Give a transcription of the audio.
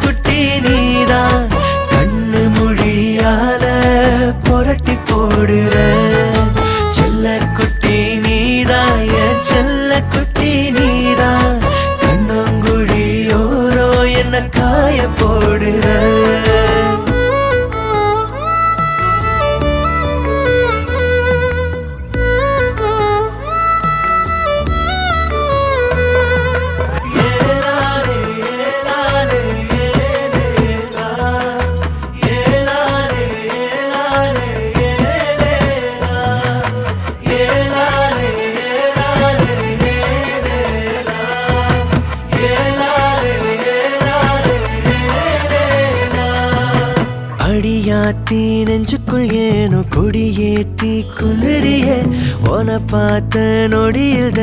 குட்டி நீதான் கண்ணு மொழியால புரட்டி போடுற செல்ல குட்டி நீதான் என் செல்ல குட்டி நீதான் கண்ணங்குழியோரோ என்ன காய போடுற அடியாத்தி நெஞ்சுக்குள் ஏனோ கொடியேத்தி குளிரிய உன பார்த்த நொடியில்